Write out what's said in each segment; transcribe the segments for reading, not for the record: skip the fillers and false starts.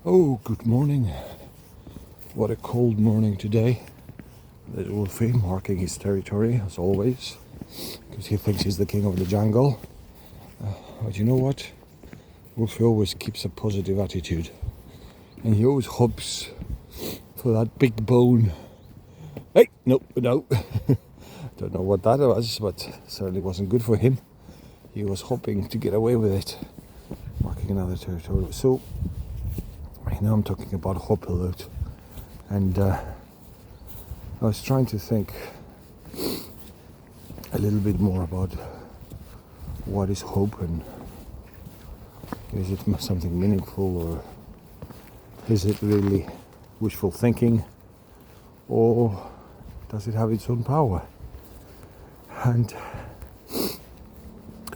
Oh, good morning. What a cold morning today. There's Wolfie marking his territory, as always, because he thinks he's the king of the jungle. But you know what? Wolfie always keeps a positive attitude. And he always hopes for that big bone. Hey, no. Don't know what that was, but certainly wasn't good for him. He was hoping to get away with it, marking another territory. So, now I'm talking about hope a lot. And I was trying to think a little bit more about what is hope, and is it something meaningful, or is it really wishful thinking, or does it have its own power? And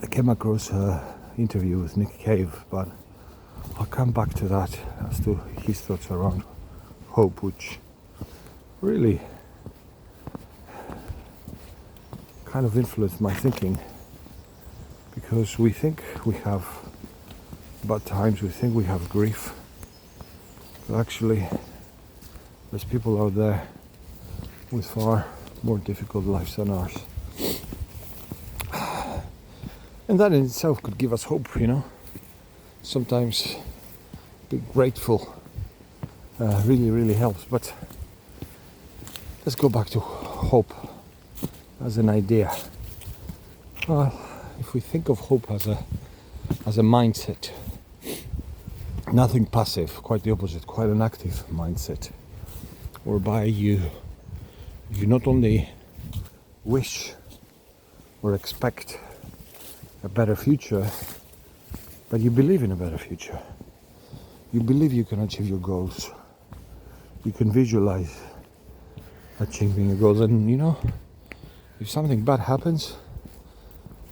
I came across an interview with Nick Cave, but I'll come back to that as to his thoughts around hope, which really kind of influenced my thinking, because we think we have bad times, we think we have grief, but actually there's people out there with far more difficult lives than ours, and that in itself could give us hope. Sometimes be grateful really helps. But let's go back to hope as an idea. Well, if we think of hope as a mindset, nothing passive, quite the opposite, quite an active mindset, whereby you not only wish or expect a better future, but you believe in a better future. You believe you can achieve your goals. You can visualize achieving your goals. And if something bad happens,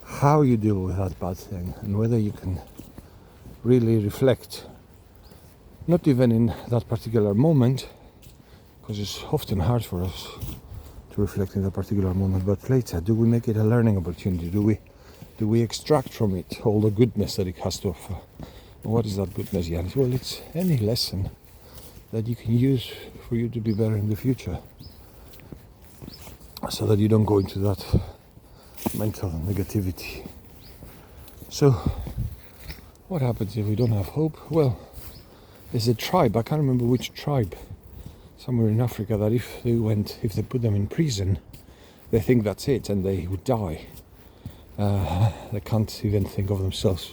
how you deal with that bad thing, and whether you can really reflect, not even in that particular moment, because it's often hard for us to reflect in that particular moment, but later, do we make it a learning opportunity? Do we extract from it all the goodness that it has to offer? What is that goodness, Yanis? Well, it's any lesson that you can use for you to be better in the future, so that you don't go into that mental negativity. So, what happens if we don't have hope? Well, there's a tribe, I can't remember which tribe, somewhere in Africa, that if they put them in prison, they think that's it and they would die. They can't even think of themselves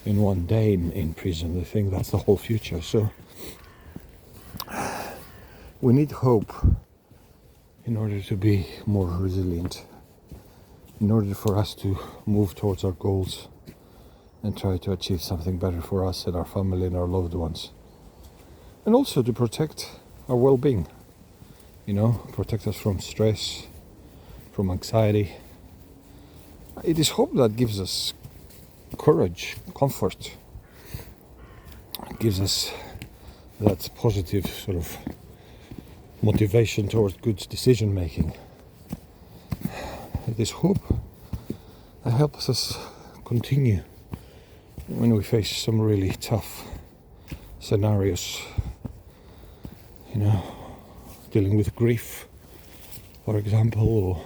in one day in prison. They think that's the whole future. So we need hope in order to be more resilient, in order for us to move towards our goals and try to achieve something better for us and our family and our loved ones, and also to protect our well-being, protect us from stress, from anxiety. It is hope that gives us courage, comfort. It gives us that positive sort of motivation towards good decision making. It is hope that helps us continue when we face some really tough scenarios, dealing with grief, for example, or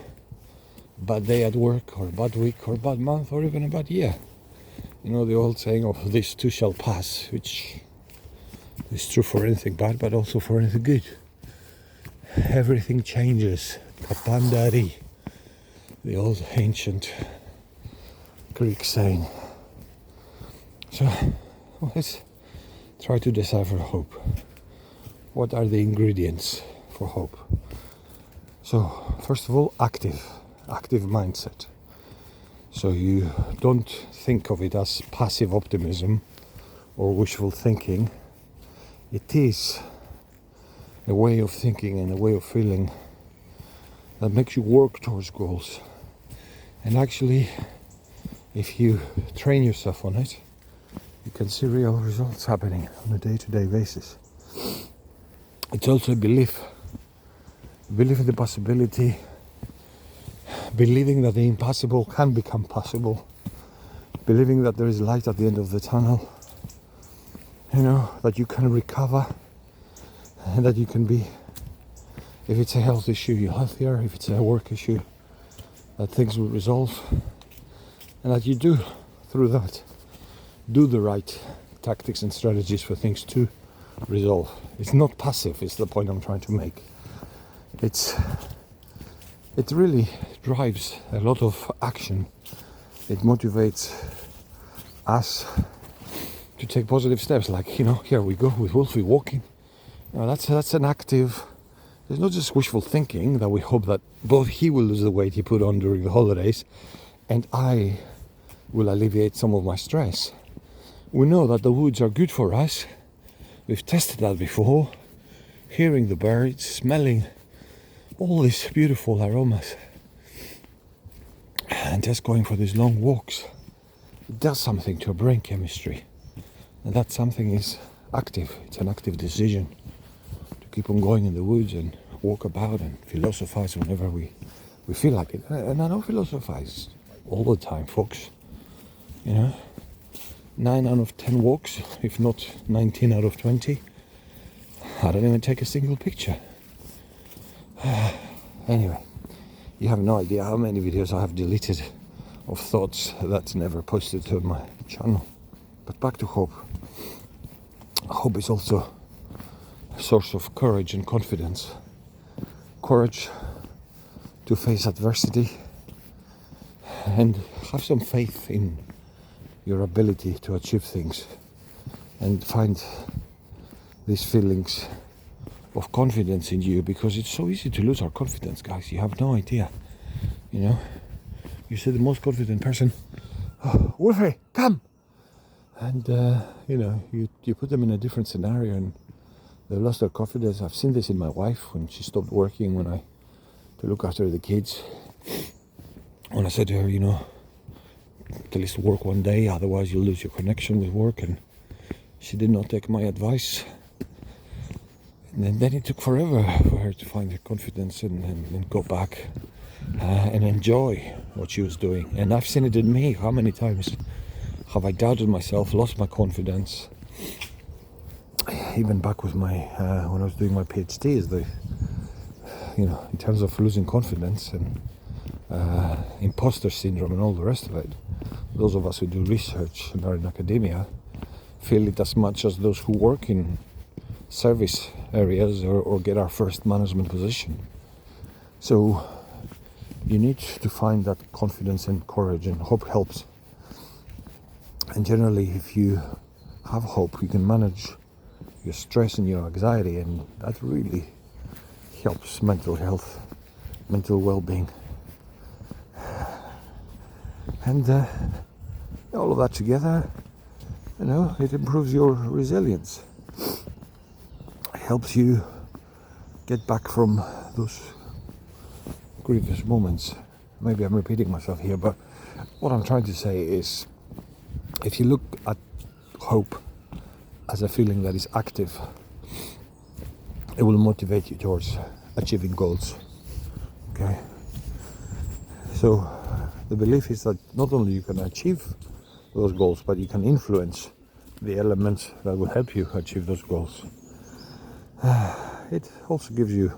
a bad day at work, or a bad week, or a bad month, or even a bad year. The old saying of "this too shall pass," which is true for anything bad, but also for anything good. Everything changes. Kapandari, the old ancient Greek saying. So, let's try to decipher hope. What are the ingredients for hope? So, first of all, active mindset. So you don't think of it as passive optimism or wishful thinking. It is a way of thinking and a way of feeling that makes you work towards goals. And actually, if you train yourself on it, you can see real results happening on a day-to-day basis. It's also a belief in the possibility, believing that the impossible can become possible, believing that there is light at the end of the tunnel, that you can recover, and that you can be, if it's a health issue, you're healthier. If it's a work issue, that things will resolve, and that you do, through that, do the right tactics and strategies for things to resolve. It's not passive, is the point I'm trying to make. It really drives a lot of action. It motivates us to take positive steps, like, here we go with Wolfie walking. That's an active. There's not just wishful thinking that we hope that both he will lose the weight he put on during the holidays and I will alleviate some of my stress. We know that the woods are good for us. We've tested that before. Hearing the birds, smelling all these beautiful aromas, and just going for these long walks, it does something to our brain chemistry. And that something is active. It's an active decision to keep on going in the woods and walk about and philosophize whenever we feel like it. And I don't philosophize all the time, folks. 9 out of 10 walks, if not 19 out of 20, I don't even take a single picture. Anyway, you have no idea how many videos I have deleted of thoughts that's never posted to my channel. But back to hope. Hope is also a source of courage and confidence. Courage to face adversity and have some faith in your ability to achieve things, and find these feelings of confidence in you, because it's so easy to lose our confidence, guys. You have no idea. You see the most confident person, "Oh, Wolfie, come!" And you put them in a different scenario and they've lost their confidence. I've seen this in my wife when she stopped working to look after the kids. When I said to her, at least work one day, otherwise you'll lose your connection with work, and she did not take my advice. And then it took forever for her to find her confidence and go back and enjoy what she was doing. And I've seen it in me. How many times have I doubted myself, lost my confidence? Even back with when I was doing my PhD, in terms of losing confidence and imposter syndrome and all the rest of it. Those of us who do research and are in academia feel it as much as those who work in service areas or get our first management position. So you need to find that confidence and courage, and hope helps. And generally, if you have hope, you can manage your stress and your anxiety, and that really helps mental health, mental well-being. And all of that together, it improves your resilience. It helps you get back from those grievous moments. Maybe I'm repeating myself here, but what I'm trying to say is, if you look at hope as a feeling that is active, it will motivate you towards achieving goals. Okay? So the belief is that not only you can achieve those goals, but you can influence the elements that will help you achieve those goals. It also gives you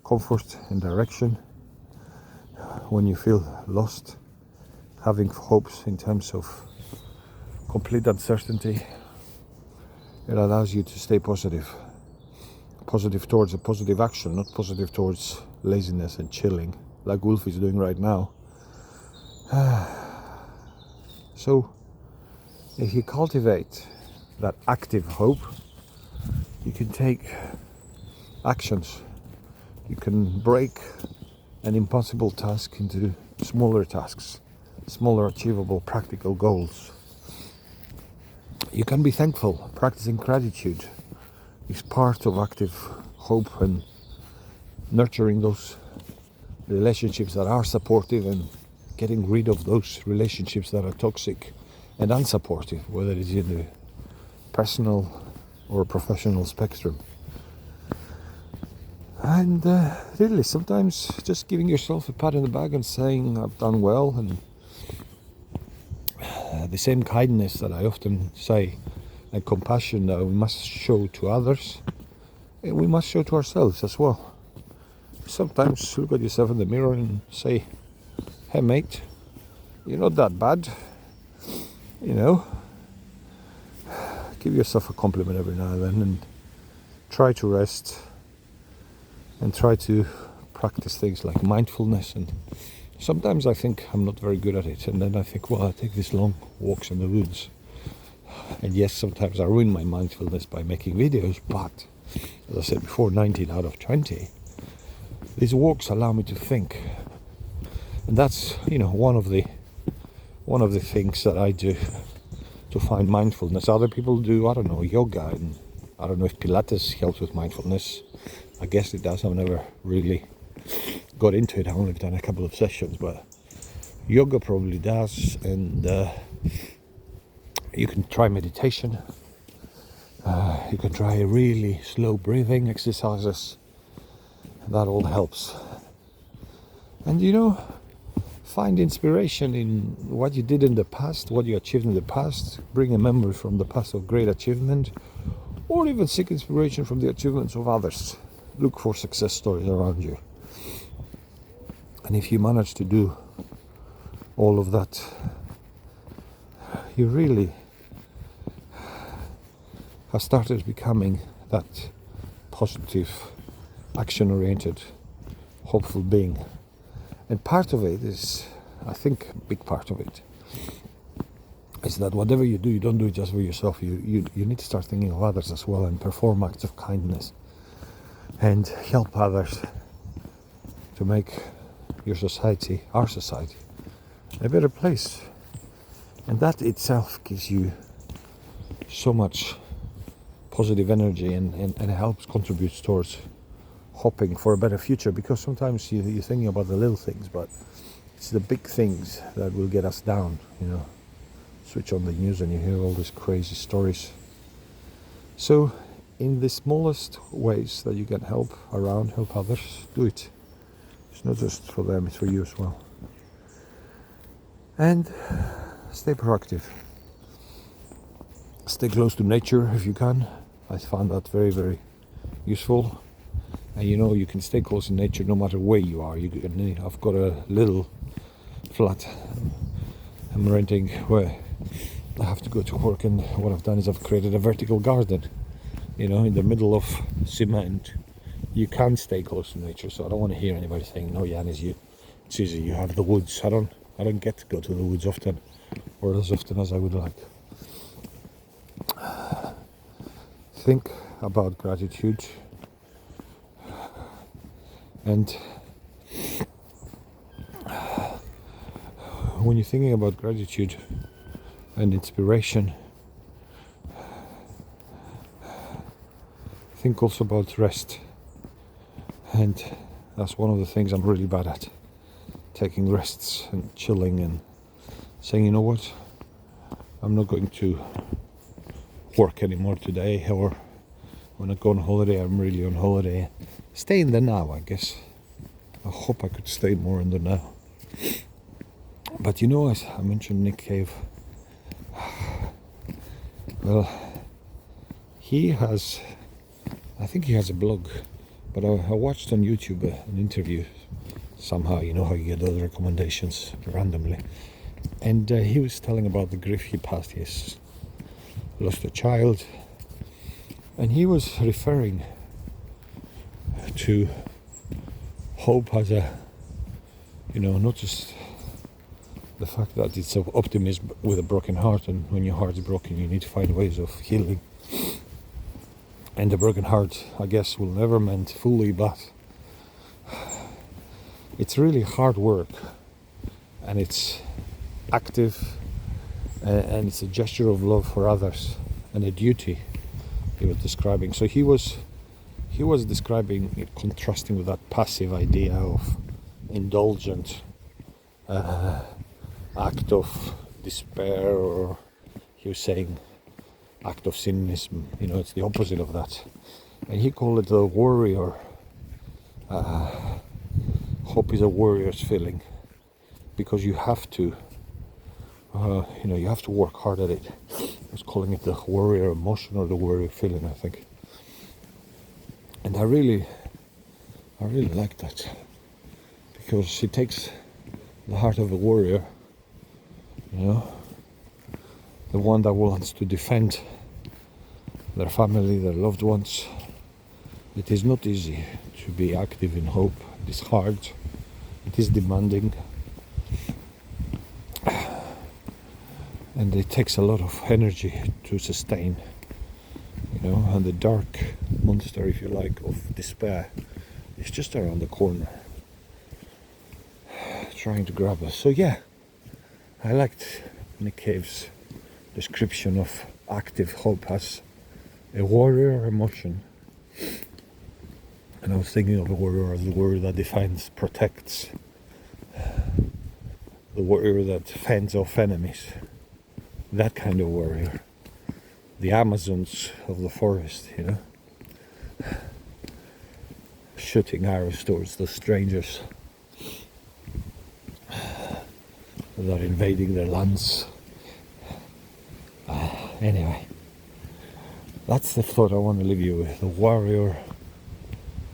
comfort and direction when you feel lost. Having hopes in terms of complete uncertainty, it allows you to stay positive towards a positive action, not positive towards laziness and chilling, like Wolfie is doing right now. So if you cultivate that active hope, you can take actions. You can break an impossible task into smaller tasks, smaller achievable practical goals. You can be thankful. Practicing gratitude is part of active hope, and nurturing those relationships that are supportive and getting rid of those relationships that are toxic and unsupportive, whether it is in the personal or professional spectrum. And really, sometimes just giving yourself a pat on the back and saying, I've done well, and the same kindness that I often say and compassion that we must show to others, and we must show to ourselves as well. Sometimes look at yourself in the mirror and say, hey mate, you're not that bad, you know. Give yourself a compliment every now and then, and try to rest, and try to practice things like mindfulness. And sometimes I think I'm not very good at it, and then I think, well, I take these long walks in the woods, and yes, sometimes I ruin my mindfulness by making videos, but as I said before, 19 out of 20, these walks allow me to think. And that's, one of the things that I do to find mindfulness. Other people do, I don't know, yoga, and I don't know if Pilates helps with mindfulness. I guess it does. I've never really got into it. I've only done a couple of sessions, but yoga probably does. And you can try meditation. You can try really slow breathing exercises. That all helps. And find inspiration in what you did in the past, what you achieved in the past. Bring a memory from the past of great achievement, or even seek inspiration from the achievements of others. Look for success stories around you. And if you manage to do all of that, you really have started becoming that positive, action-oriented, hopeful being. And part of it is, I think a big part of it, is that whatever you do, you don't do it just for yourself. You need to start thinking of others as well, and perform acts of kindness and help others to make your society, our society, a better place. And that itself gives you so much positive energy and helps, contributes towards hoping for a better future, because sometimes you're thinking about the little things, but it's the big things that will get us down. Switch on the news and you hear all these crazy stories. So in the smallest ways that you can help others, do it. It's not just for them, it's for you as well. And stay proactive. Stay close to nature if you can. I found that very, very useful. And you can stay close to nature no matter where you are. I've got a little flat I'm renting where I have to go to work, and what I've done is I've created a vertical garden, in the middle of cement. You can stay close to nature, so I don't want to hear anybody saying, no, Yanis, it's easy, you have the woods. I don't get to go to the woods often, or as often as I would like. Think about gratitude. And when you're thinking about gratitude and inspiration, think also about rest. And that's one of the things I'm really bad at. Taking rests and chilling and saying, you know what, I'm not going to work anymore today, or when I go on holiday, I'm really on holiday. Stay in the now, I guess. I hope I could stay more in the now. But as I mentioned Nick Cave, well, I think he has a blog, but I watched on YouTube an interview somehow, how you get those recommendations randomly. And he was telling about the grief he passed. He's lost a child, and he was referring to hope as not just the fact that it's of optimism with a broken heart, and when your heart is broken you need to find ways of healing. And the broken heart, I guess, will never mend fully, but it's really hard work, and it's active, and it's a gesture of love for others and a duty he was describing. So he was describing it, contrasting with that passive idea of indulgent act of despair, or he was saying act of cynicism. It's the opposite of that. And he called it the warrior. Hope is a warrior's feeling, because you have to you have to work hard at it. was calling it the warrior emotion or the warrior feeling, I think. And I really like that, because she takes the heart of a warrior, you know, the one that wants to defend their family, their loved ones. It is not easy to be active in hope. It is hard. It is demanding. And it takes a lot of energy to sustain, you know, and the dark monster, if you like, of despair is just around the corner, trying to grab us. So yeah, I liked Nick Cave's description of active hope as a warrior emotion. And I was thinking of a warrior as the warrior that defends, protects, the warrior that fends off enemies. That kind of warrior. The Amazons of the forest, you know. Shooting arrows towards the strangers that are invading their lands. Anyway, that's the thought I want to leave you with. The warrior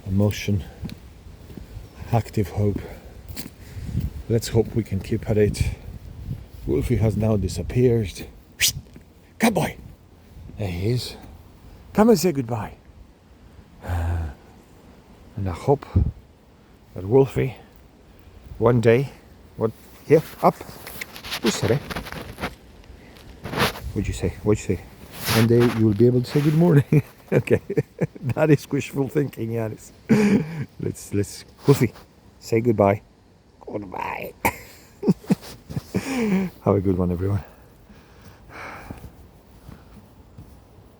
emotion, active hope. Let's hope we can keep at it. Wolfie has now disappeared. Come, boy. There he is. Come and say goodbye. And I hope that Wolfie, one day, here, up. Who said it? What'd you say? One day you will be able to say good morning. Okay, that is wishful thinking, Yanis. Let's, Wolfie, say goodbye. Goodbye. Have a good one, everyone.